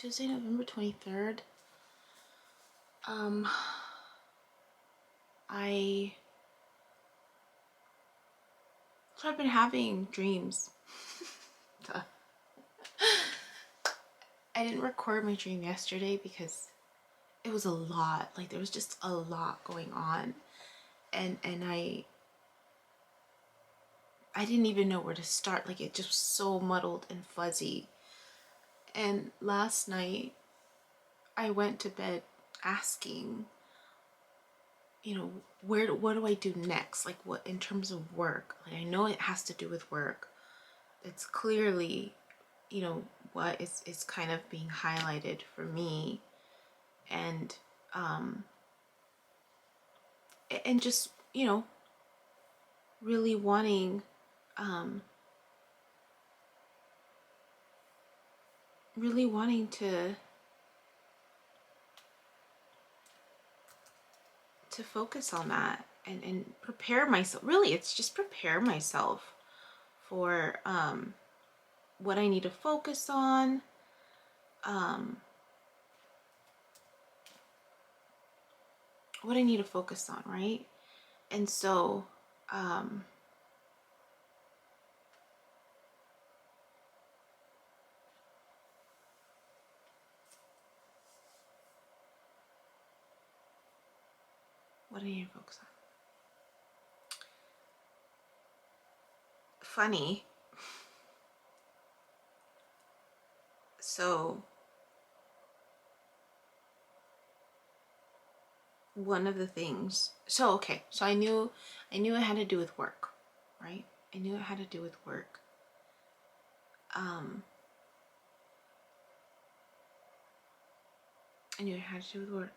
Tuesday, November 23rd. I've been having dreams. I didn't record my dream yesterday because it was a lot. Like, there was just a lot going on, and I didn't even know where to start. Like, it just was so muddled and fuzzy. And last night I went to bed asking, what do I do next? Like, what in terms of work? Like, I know it has to do with work. It's clearly, what is kind of being highlighted for me, and just, really wanting, to focus on that and prepare myself. Really, it's just prepare myself for what I need to focus on, right? And so what do I need to focus on? Funny. So one of the things, so I knew it had to do with work, right? I knew it had to do with work. I knew it had to do with work.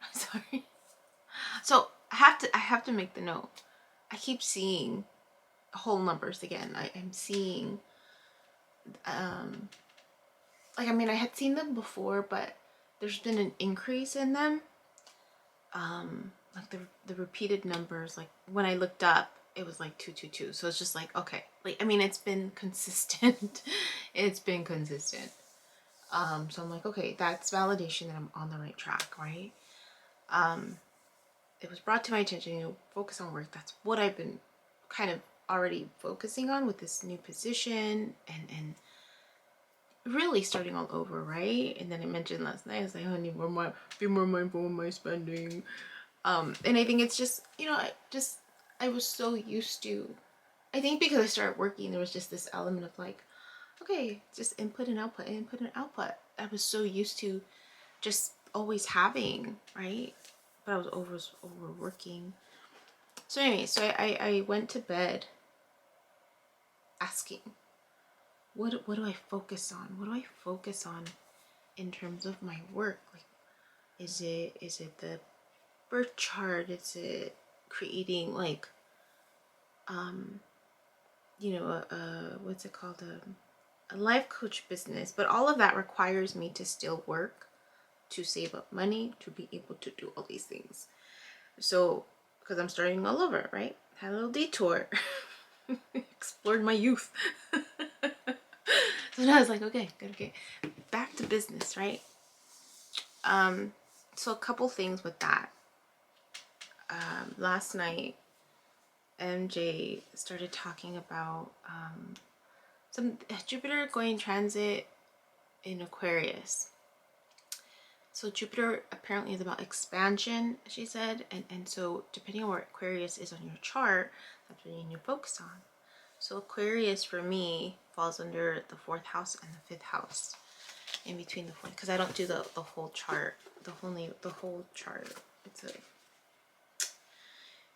I'm sorry. So I have to make the note. I keep seeing whole numbers again. I am seeing, like, I mean, I had seen them before, but there's been an increase in them. Like the repeated numbers, like when I looked up, it was like 222. So it's just like, okay, like, I mean, it's been consistent. It's been consistent. So I'm like, okay, that's validation that I'm on the right track, right? It was brought to my attention, focus on work. That's what I've been kind of already focusing on with this new position, and really starting all over, right? And then I mentioned last night, I was like, oh, I need be more mindful of my spending. And I think it's just, I was so used to, I think because I started working, there was just this element of like, okay, just input and output, input and output. I was so used to just always having, right? But I was overworking. So anyway, so I went to bed asking, what do I focus on? What do I focus on in terms of my work? Like, is it the birth chart? Is it creating, like, what's it called, a life coach business? But all of that requires me to still work, to save up money, to be able to do all these things. So, because I'm starting all over, right? Had a little detour. Explored my youth. So now I was like, okay, back to business, right? So a couple things with that. Last night, MJ started talking about some Jupiter going transit in Aquarius. So Jupiter apparently is about expansion, she said, and so depending on where Aquarius is on your chart, that's what you need to focus on. So Aquarius for me falls under the 4th house and the 5th house, in between the 4th, because I don't do the whole chart, the whole chart. It's a,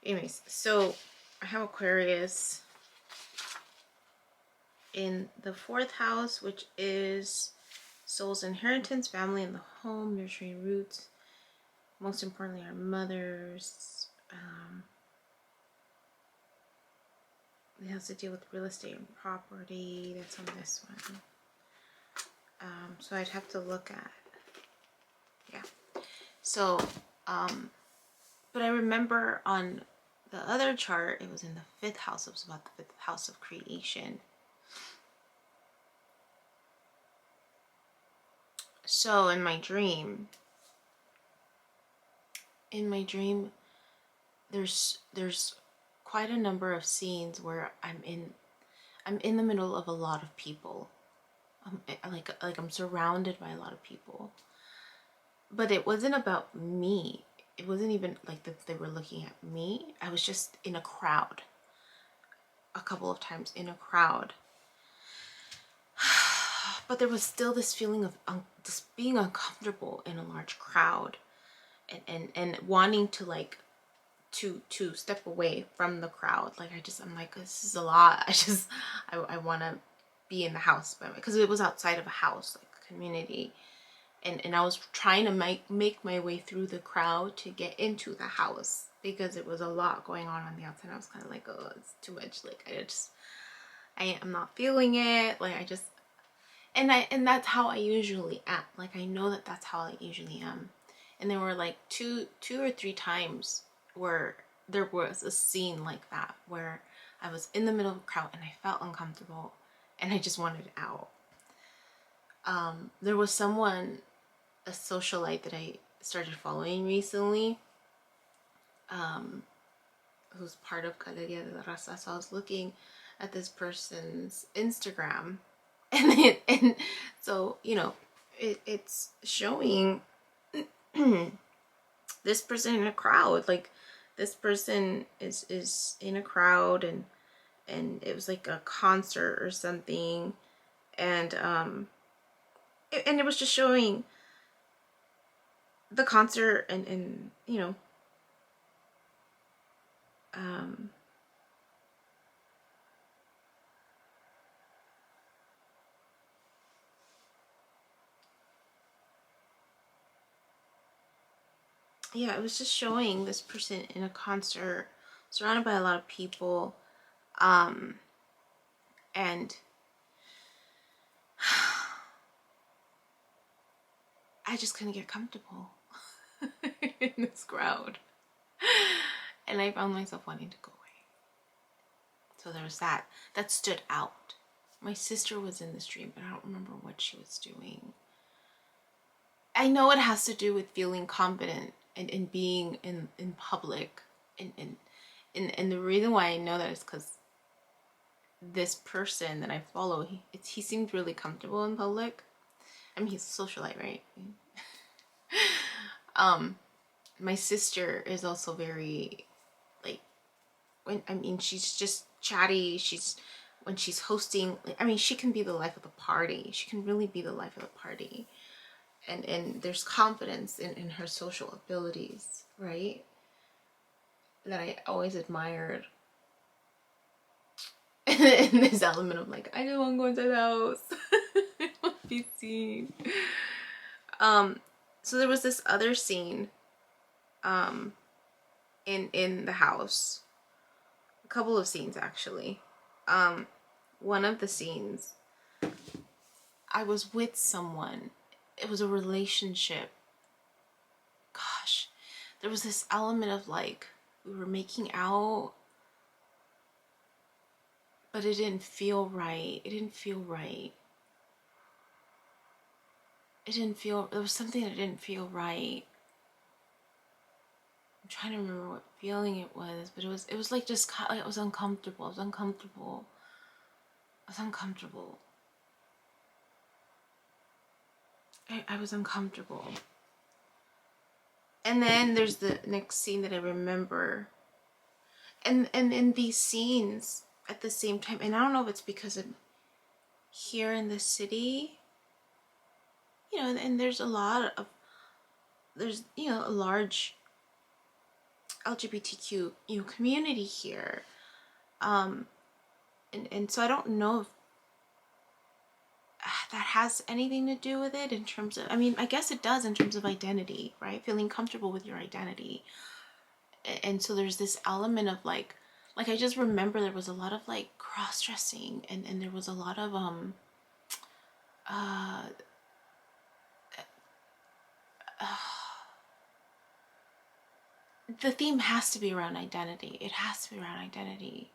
anyways. So I have Aquarius in the 4th house, which is soul's inheritance, family and the home, nurturing roots. Most importantly, our mothers. It has to deal with real estate and property. That's on this one. So I'd have to look at, yeah. So, but I remember on the other chart, it was in the 5th house. It was about the 5th house of creation. So in my dream, there's quite a number of scenes where I'm in the middle of a lot of people. Like I'm surrounded by a lot of people. But it wasn't about me. It wasn't even like that they were looking at me. I was just in a crowd. A couple of times in a crowd. But there was still this feeling of just being uncomfortable in a large crowd. And wanting to like to step away from the crowd. Like I'm like, this is a lot. I want to be in the house, because it was outside of a house, like a community, and I was trying to make my way through the crowd to get into the house, because it was a lot going on the outside. I was kind of like, oh, it's too much. Like I'm not feeling it. Like and that's how I usually am. Like I know that that's how I usually am. And there were like two or three times where there was a scene like that, where I was in the middle of a crowd and I felt uncomfortable and I just wanted out. There was someone, a socialite that I started following recently, who's part of Galeria de la Raza. So I was looking at this person's Instagram, and so, you know, it's showing this person in a crowd. Like this person is in a crowd, and it was like a concert or something, and it was just showing the concert, and you know, yeah, it was just showing this person in a concert surrounded by a lot of people, and I just couldn't get comfortable in this crowd, and I found myself wanting to go away. So there was that stood out. My sister was in the stream, but I don't remember what she was doing. I know it has to do with feeling confident and being in public, and the reason why I know that is because this person that I follow, he seemed really comfortable in public. I mean, he's a socialite, right? My sister is also very, like, she's just chatty. When she's hosting, I mean, she can be the life of the party. She can really be the life of the party. And there's confidence in her social abilities, right? That I always admired. And this element of like, I don't want to go inside the house. I want to be seen. So there was this other scene in the house. A couple of scenes, actually. One of the scenes, I was with someone. It was a relationship. Gosh, there was this element of like, we were making out, but it didn't feel right. There was something that didn't feel right. I'm trying to remember what feeling it was, but it was like just, it was uncomfortable. I was uncomfortable. I was uncomfortable. And then there's the next scene that I remember. And in these scenes at the same time, and I don't know if it's because I'm here in the city, you know, and there's a large LGBTQ, you know, community here. And so I don't know if that has anything to do with it in terms of, I mean, I guess it does in terms of identity, right? Feeling comfortable with your identity. And so there's this element of like, like, I just remember there was a lot of like cross-dressing, and there was a lot of uh, the theme has to be around identity. It has to be around identity.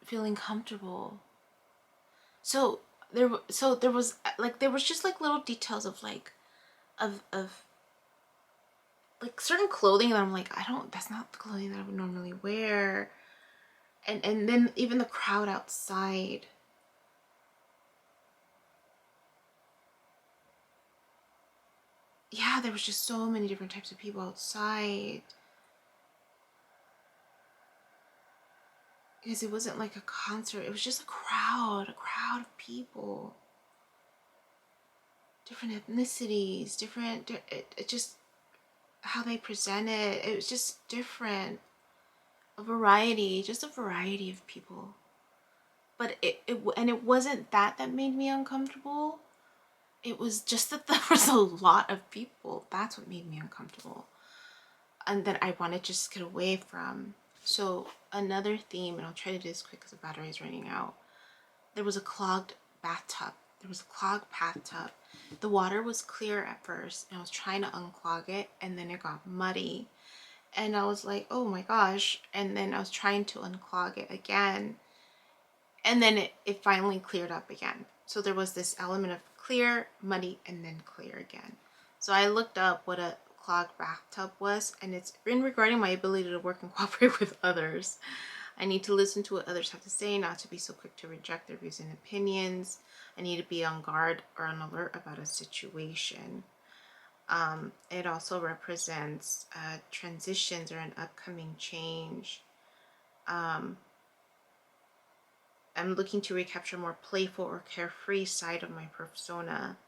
Feeling comfortable. So there was like, there was just like little details of like, of like certain clothing that I'm like, that's not the clothing that I would normally wear. And then even the crowd outside. Yeah, there was just so many different types of people outside. Because it wasn't like a concert, it was just a crowd of people. Different ethnicities, it just, how they presented, it was just different. Just a variety of people. But it wasn't that made me uncomfortable. It was just that there was a lot of people. That's what made me uncomfortable. And that I want to just get away from. So another theme, and I'll try to do this quick because the battery is running out. There was a clogged bathtub. The water was clear at first, and I was trying to unclog it, and then it got muddy. And I was like, oh my gosh. And then I was trying to unclog it again. And then it finally cleared up again. So there was this element of clear, muddy, and then clear again. So I looked up what a clogged bathtub was, and it's been regarding my ability to work and cooperate with others. I need to listen to what others have to say, not to be so quick to reject their views and opinions. I need to be on guard or on alert about a situation. It also represents transitions or an upcoming change. I'm looking to recapture a more playful or carefree side of my persona.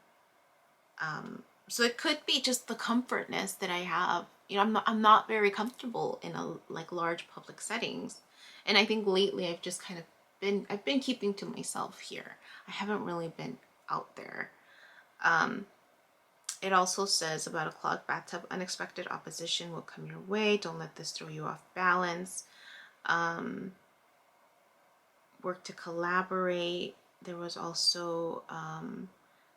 So it could be just the comfortness that I have. You know, I'm not very comfortable in like large public settings. And I think lately I've just kind of I've been keeping to myself here. I haven't really been out there. It also says about a clogged bathtub, unexpected opposition will come your way. Don't let this throw you off balance. Work to collaborate. There was also,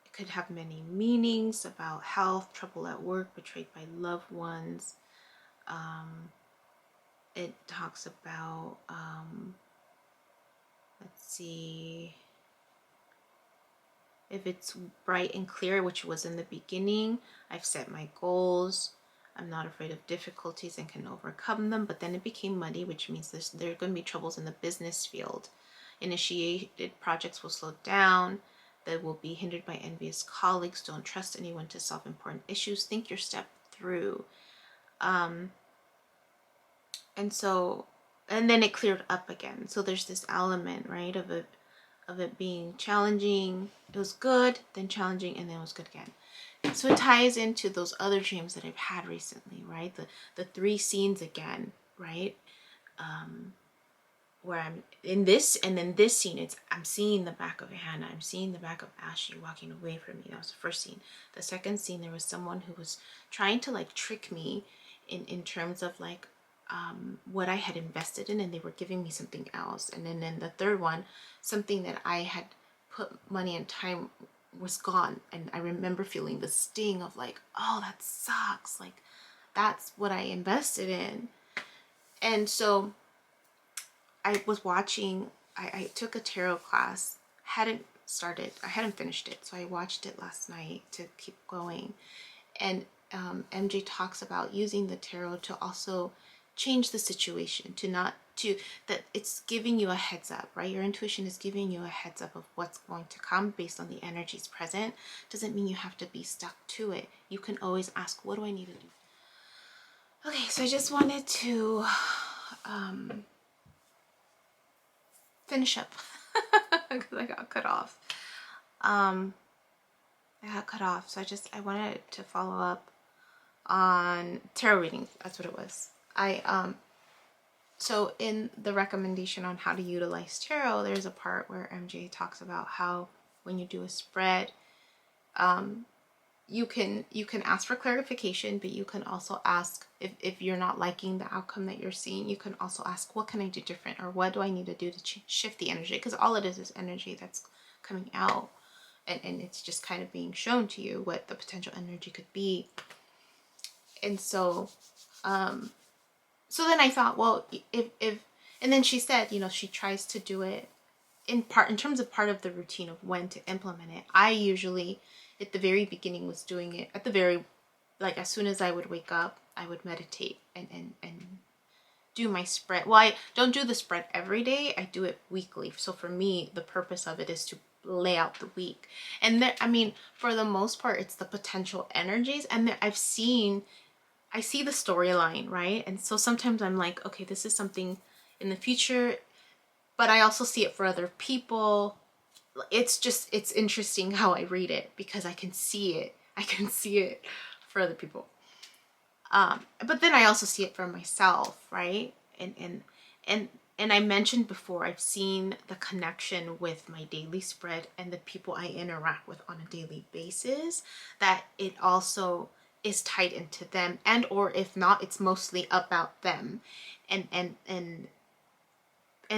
it could have many meanings about health, trouble at work, betrayed by loved ones. It talks about, let's see, if it's bright and clear, which was in the beginning, I've set my goals. I'm not afraid of difficulties and can overcome them. But then it became muddy, which means there are going to be troubles in the business field. Initiated projects will slow down. They will be hindered by envious colleagues. Don't trust anyone to solve important issues. Think your step through. And then it cleared up again. So there's this element, right, of it being challenging. It was good, then challenging, and then it was good again. So it ties into those other dreams that I've had recently, right? The three scenes again, right? Where I'm in this, and then this scene, I'm seeing the back of Hannah. I'm seeing the back of Ashley walking away from me. That was the first scene. The second scene, there was someone who was trying to like trick me in terms of like what I had invested in, and they were giving me something else. And then in the third one, something that I had put money and time was gone. And I remember feeling the sting of like, oh, that sucks. Like, that's what I invested in. And so I was watching, I took a tarot class, I hadn't finished it. So I watched it last night to keep going. And MJ talks about using the tarot to also change the situation, that it's giving you a heads up, right? Your intuition is giving you a heads up of what's going to come based on the energies present. Doesn't mean you have to be stuck to it. You can always ask, what do I need to do? Okay, so I just wanted to finish up because I got cut off. So I wanted to follow up on tarot readings. That's what it was. So in the recommendation on how to utilize tarot, there's a part where MJ talks about how when you do a spread, you can ask for clarification, but you can also ask, if you're not liking the outcome that you're seeing, you can also ask, what can I do different, or what do I need to do to shift the energy? Because all it is energy that's coming out, and it's just kind of being shown to you what the potential energy could be. And so so then I thought, well, if and then she said, you know, she tries to do it in terms of part of the routine of when to implement it. I usually at the very beginning was doing it at the very, like, as soon as I would wake up, I would meditate and do my spread. Well, I don't do the spread every day, I do it weekly. So for me, the purpose of it is to lay out the week. And there, I mean, for the most part, it's the potential energies. And I see the storyline, right? And so sometimes I'm like, okay, this is something in the future, but I also see it for other people. It's interesting how I read it, because I can see it for other people. But then I also see it for myself, right? And I mentioned before, I've seen the connection with my daily spread and the people I interact with on a daily basis, that it also is tied into them, and or if not, it's mostly about them. And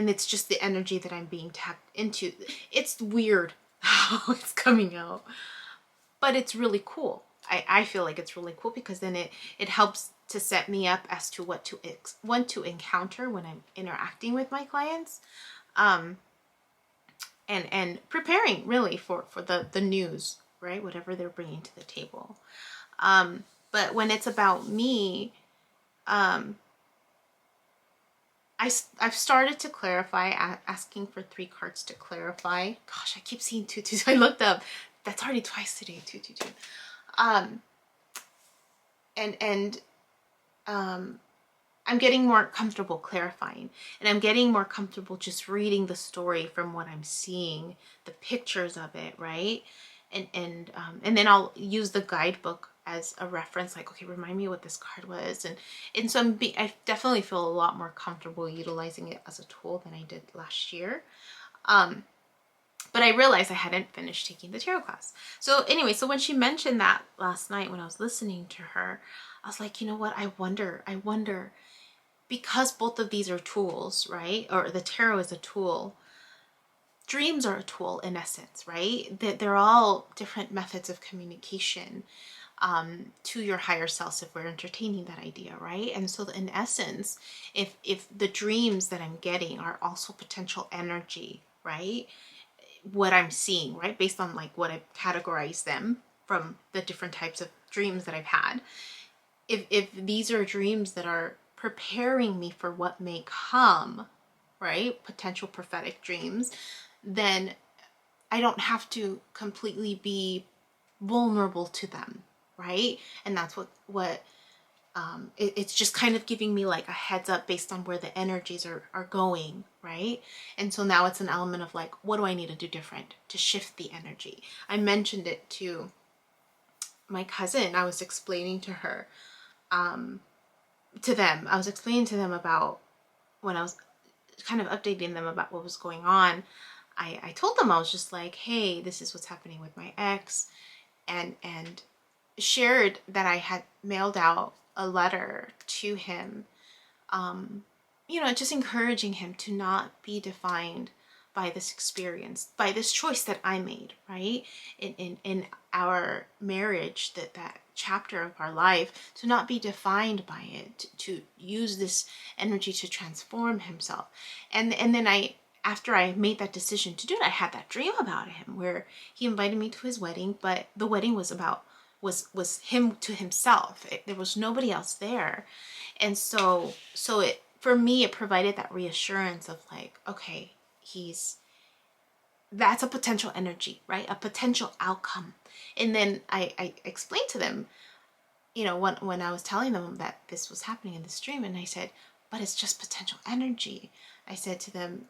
it's just the energy that I'm being tapped into. It's weird how it's coming out, but it's really cool. I feel like it's really cool, because then it helps to set me up as to what to encounter when I'm interacting with my clients, and preparing really for the news, right? Whatever they're bringing to the table. But when it's about me, I've started to clarify, asking for 3 cards to clarify. Gosh, I keep seeing 2, 2, 2. I looked up. That's already twice today, 2, 2, 2. I'm getting more comfortable clarifying, and I'm getting more comfortable just reading the story from what I'm seeing, the pictures of it, right? And then I'll use the guidebook as a reference, like, okay, remind me what this card was, and so I definitely feel a lot more comfortable utilizing it as a tool than I did last year. But I realized I hadn't finished taking the tarot class. So anyway, so when she mentioned that last night when I was listening to her, I was like, you know what? I wonder, because both of these are tools, right? Or the tarot is a tool. Dreams are a tool in essence, right? They're all different methods of communication to your higher selves, if we're entertaining that idea, right? And so in essence, if the dreams that I'm getting are also potential energy, right? What I'm seeing, right? Based on like what I've categorized them from the different types of dreams that I've had. If these are dreams that are preparing me for what may come, right? Potential prophetic dreams, then I don't have to completely be vulnerable to them, right? And that's what it's just kind of giving me like a heads up based on where the energies are going, right? And so now it's an element of like, what do I need to do different to shift the energy? I mentioned it to my cousin. I was explaining to her, I was explaining to them about, when I was kind of updating them about what was going on, I told them, I was just like, hey, this is what's happening with my ex, and shared that I had mailed out a letter to him, just encouraging him to not be defined by this experience, by this choice that I made, right? In our marriage, that chapter of our life, to not be defined by it, to use this energy to transform himself. And then after I made that decision to do it, I had that dream about him where he invited me to his wedding, but the wedding was him to himself. There was nobody else there. And so it, for me, it provided that reassurance of like, okay, that's a potential energy, right? A potential outcome. And then I explained to them, when I was telling them that this was happening in this dream, and I said, but it's just potential energy. I said to them,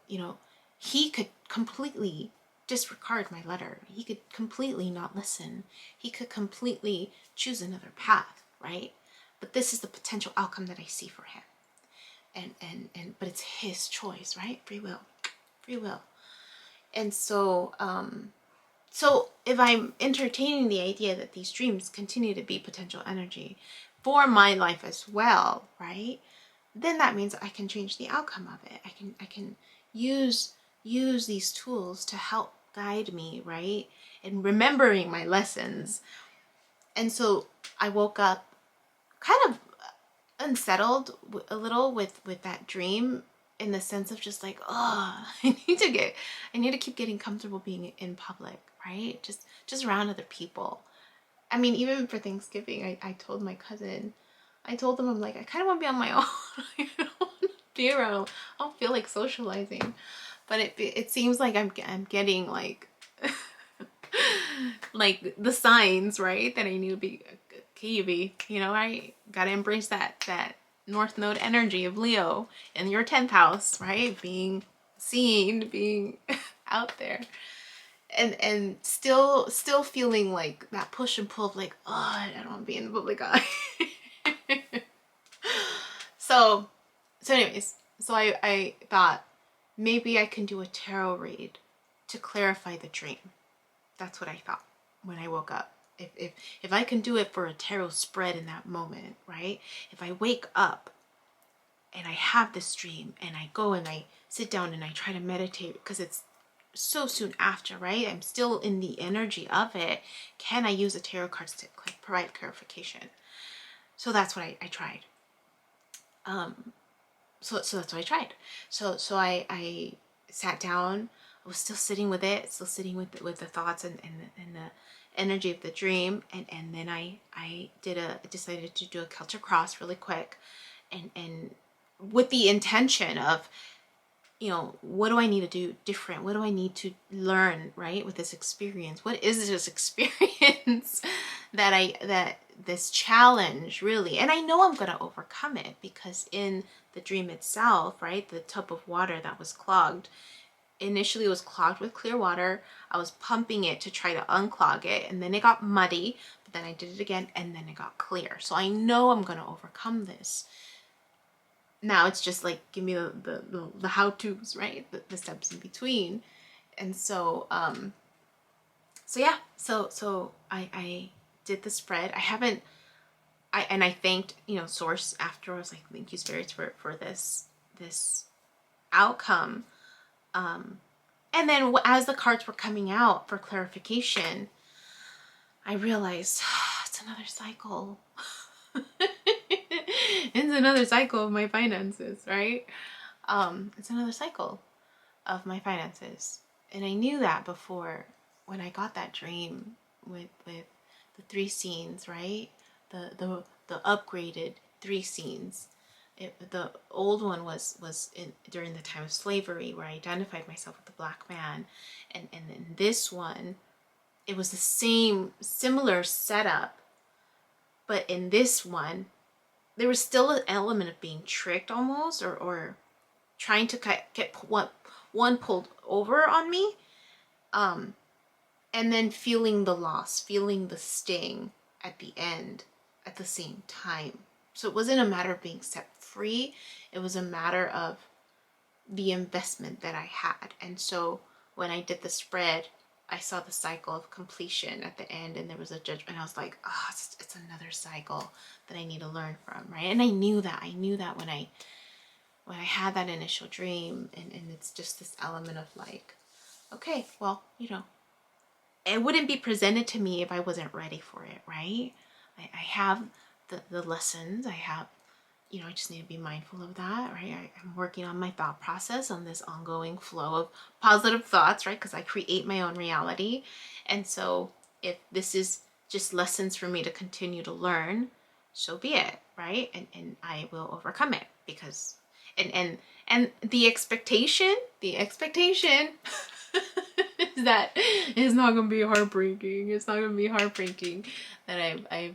he could completely disregard my letter. He could completely not listen. He could completely choose another path, right? But this is the potential outcome that I see for him. But it's his choice, right? Free will. And so So if I'm entertaining the idea that these dreams continue to be potential energy for my life as well, right? Then that means I can change the outcome of it. I can use these tools to help guide me, right? In remembering my lessons. And so I woke up kind of unsettled a little with that dream, in the sense of just like, oh, I need to keep getting comfortable being in public, right? Just around other people. I mean, even for Thanksgiving, I told my cousin, I told them, I'm like, I kind of want to be on my own. I don't want to be around. I don't feel like socializing. But it seems like I'm getting like like the signs, right? That I need to be Yubi. You know, I gotta embrace that North Node energy of Leo in your 10th house, right? Being seen, being out there. And still feeling like that push and pull of like, oh, I don't want to be in the public eye. so anyways, so I thought maybe I can do a tarot read to clarify the dream. That's what I thought when I woke up. If I can do it for a tarot spread in that moment, right? If I wake up and I have this dream and I go and I sit down and I try to meditate, because it's so soon after, right? I'm still in the energy of it. Can I use the tarot cards to provide clarification? So that's what I tried. So that's what I tried. So I sat down. I was still sitting with it, still sitting with the thoughts and the energy of the dream, and then I decided to do a Celtic cross really quick, and with the intention of, you know, what do I need to do different? What do I need to learn, right, with this experience? What is this experience that this challenge really? And I know I'm going to overcome it, because in the dream itself, right, the tub of water that was clogged, initially it was clogged with clear water. I was pumping it to try to unclog it, and then it got muddy, but then I did it again, and then it got clear. So I know I'm going to overcome this. Now it's just like, give me the how-tos, right? The steps in between. And so, yeah, so I did the spread. I thanked, you know, Source after. I was like, thank you, spirits, for this outcome. And then as the cards were coming out for clarification, I realized it's another cycle. It's another cycle of my finances, right? It's another cycle of my finances. And I knew that before, when I got that dream with the 3 scenes, right? The upgraded 3 scenes. The old one was during the time of slavery, where I identified myself with the black man. And in this one, it was the similar setup. But in this one, there was still an element of being tricked almost, or trying to get one pulled over on me, and then feeling the loss, feeling the sting at the end at the same time. So it wasn't a matter of being set free, it was a matter of the investment that I had. And so when I did the spread, I saw the cycle of completion at the end, and there was a judgment. I was like, oh, it's another cycle that I need to learn from, right? And I knew that when I had that initial dream, and it's just this element of like, okay, well, you know, it wouldn't be presented to me if I wasn't ready for it, right? I have the lessons. I have, you know, I just need to be mindful of that, right? I'm working on my thought process, on this ongoing flow of positive thoughts, right? Because I create my own reality. And so if this is just lessons for me to continue to learn, so be it, right? And I will overcome it, because and the expectation is that it's not gonna be heartbreaking. It's not gonna be heartbreaking that I've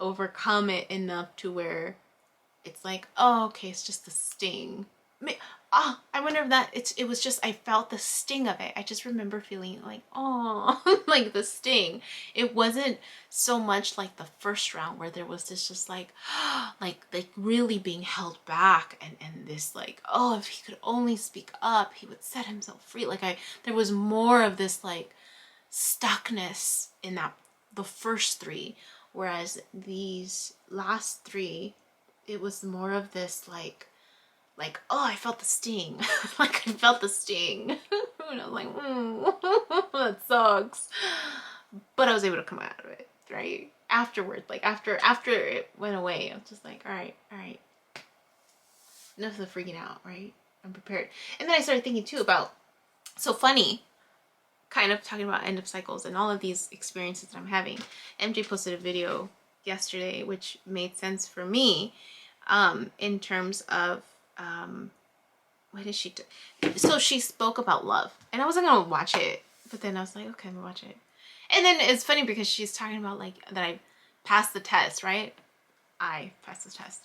overcome it enough to where it's like, oh, okay, it's just the sting. I wonder if it was just, I felt the sting of it. I just remember feeling like, oh, like the sting. It wasn't so much like the first round, where there was this just like really being held back, and this like, oh, if he could only speak up, he would set himself free. Like there was more of this like stuckness in the first three, whereas these last three, it was more of this like, oh, I felt the sting. Like I felt the sting. And I was like, that sucks. But I was able to come out of it, right? Afterward, like after it went away, I was just like, all right. Enough of the freaking out, right? I'm prepared. And then I started thinking too about, so funny, kind of talking about end of cycles and all of these experiences that I'm having. MJ posted a video yesterday, which made sense for me, in terms of, what did she do? So she spoke about love, and I wasn't gonna watch it, but then I was like, okay, I'm gonna watch it. And then it's funny because she's talking about like that I passed the test, right? I passed the test.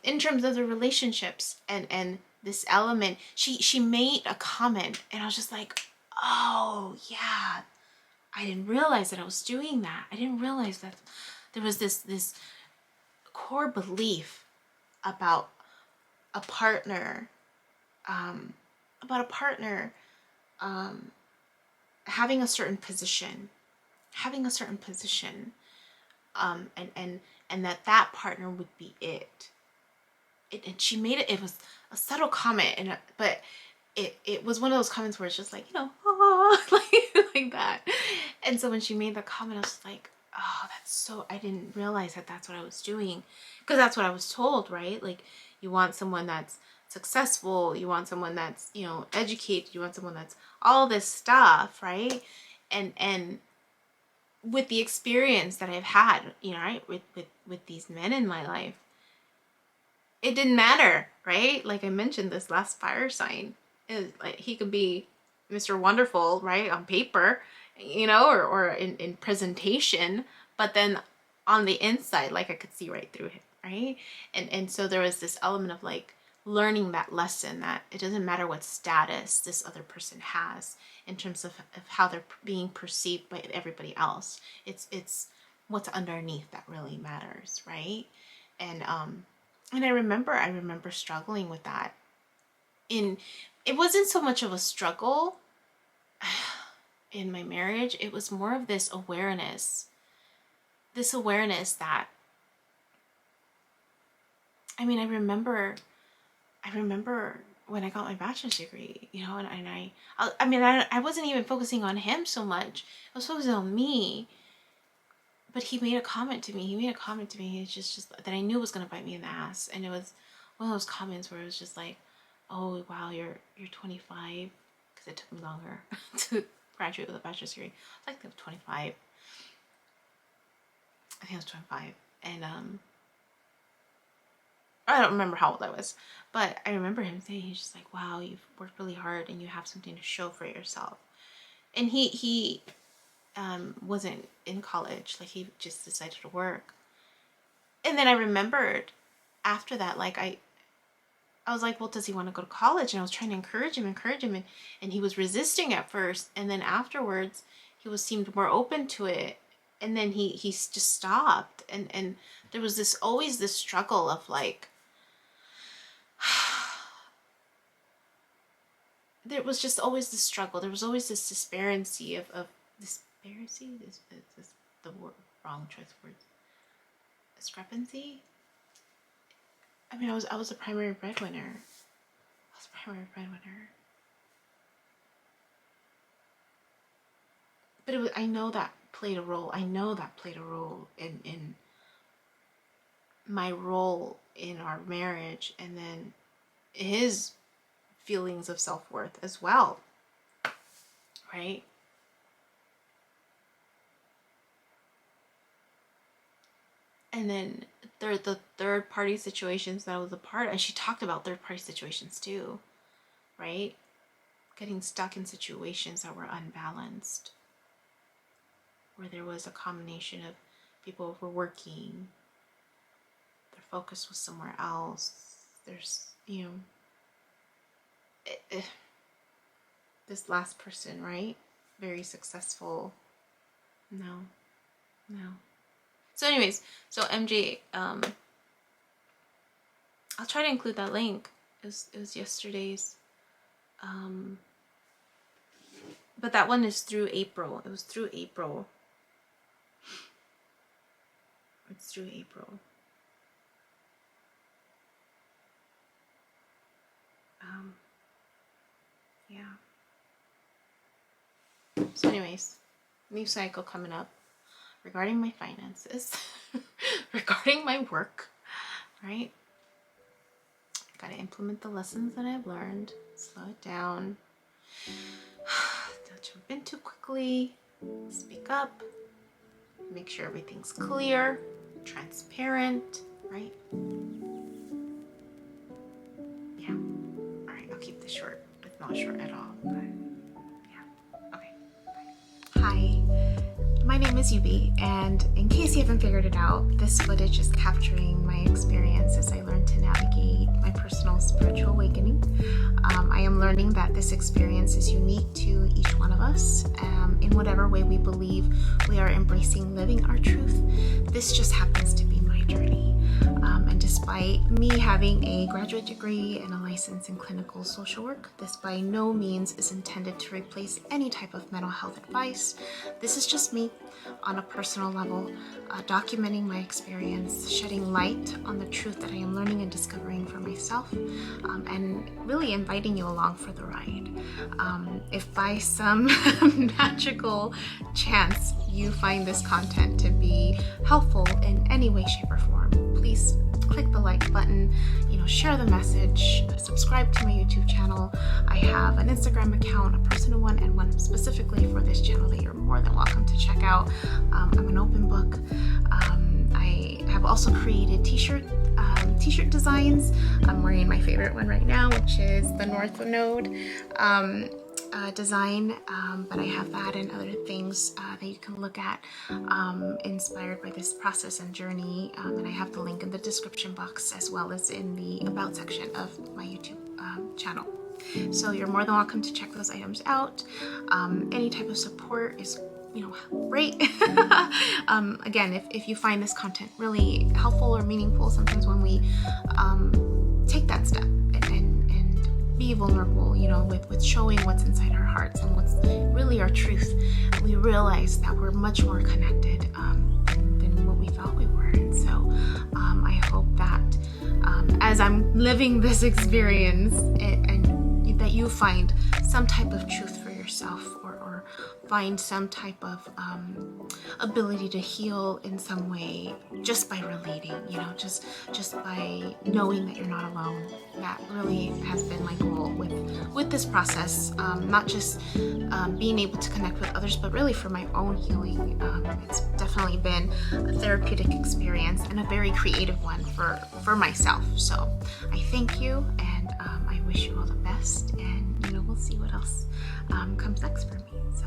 In terms of the relationships and this element, she made a comment, and I was just like, oh yeah, I didn't realize that I was doing that. I didn't realize that there was this core belief about a partner, um, having a certain position, and that partner would be it. And she made it. It was a subtle comment, but it was one of those comments where it's just like, like that. And so when she made the comment, I was like, oh, that's so, I didn't realize that that's what I was doing, because that's what I was told, right? Like, you want someone that's successful, you want someone that's, educated, you want someone that's all this stuff, right? And with the experience that I've had, right, with these men in my life, it didn't matter, right? Like I mentioned, this last fire sign is like, he could be Mr. Wonderful, right, on paper, or in presentation, but then on the inside, like I could see right through him, right? And so there was this element of like learning that lesson, that it doesn't matter what status this other person has in terms of how they're being perceived by everybody else. It's what's underneath that really matters, right? And I remember struggling with that. It wasn't so much of a struggle in my marriage. It was more of this awareness that, I remember when I got my bachelor's degree, and I wasn't even focusing on him so much. I was focusing on me. But he made a comment to me. It's just that I knew was gonna bite me in the ass. And it was one of those comments where it was just like, oh wow, you're 25, because it took me longer to graduate with a bachelor's degree. I was like 25. I think I was 25, and I don't remember how old I was, but I remember him saying, he's just like, wow, you've worked really hard and you have something to show for yourself. And he wasn't in college, like he just decided to work. And then I remembered after that, like I was like, well, does he want to go to college? And I was trying to encourage him, and he was resisting at first, and then afterwards he seemed more open to it, and then he just stopped, and there was always this struggle of like, there was just always this struggle. There was always this disparity of disparity. Is the wrong choice of words? Discrepancy. I was a primary breadwinner. But I know that played a role. In my role in our marriage, and then his feelings of self-worth as well, right? And then the third party situations that I was a part of, and she talked about third party situations too, right? Getting stuck in situations that were unbalanced, where there was a combination of people overworking, their focus was somewhere else. There's, this last person, right? Very successful. No. So anyways, so MJ, I'll try to include that link. It was yesterday's But that one is through April. It was through April. It's through April. Yeah. So anyways, new cycle coming up regarding my finances, regarding my work, right? Got to implement the lessons that I've learned, slow it down, don't jump in too quickly, speak up, make sure everything's clear, transparent, right? Yeah. All right, I'll keep this short. It's not short at all, but yeah. Okay. Bye. Hi. My name is Yubi, and in case you haven't figured it out, this footage is capturing my experience as I learn to navigate my personal spiritual awakening. I am learning that this experience is unique to each one of us, in whatever way we believe we are embracing living our truth. This just happens to be my journey. And despite me having a graduate degree and a license in clinical social work, this by no means is intended to replace any type of mental health advice. This is just me on a personal level, documenting my experience, shedding light on the truth that I am learning and discovering for myself, and really inviting you along for the ride. If by some magical chance you find this content to be helpful in any way, shape, or form, please click the like button, share the message, subscribe to my YouTube channel. I have an Instagram account, a personal one, and one specifically for this channel that you're more than welcome to check out. I'm an open book. I have also created t-shirt designs. I'm wearing my favorite one right now, which is the North Node design, but I have that and other things that you can look at inspired by this process and journey, and I have the link in the description box as well as in the about section of my YouTube channel. So you're more than welcome to check those items out. Any type of support is great. Again, if you find this content really helpful or meaningful, sometimes when we take that step and be vulnerable, with showing what's inside our hearts and what's really our truth, we realize that we're much more connected than what we thought we were. And so I hope that as I'm living this experience and that you find some type of truth for yourself, or find some type of ability to heal in some way just by relating, just by knowing that you're not alone. That really has been my goal with this process, not just being able to connect with others, but really for my own healing. It's definitely been a therapeutic experience and a very creative one for myself. So I thank you, and I wish you all the best, and we'll see what else comes next for me. So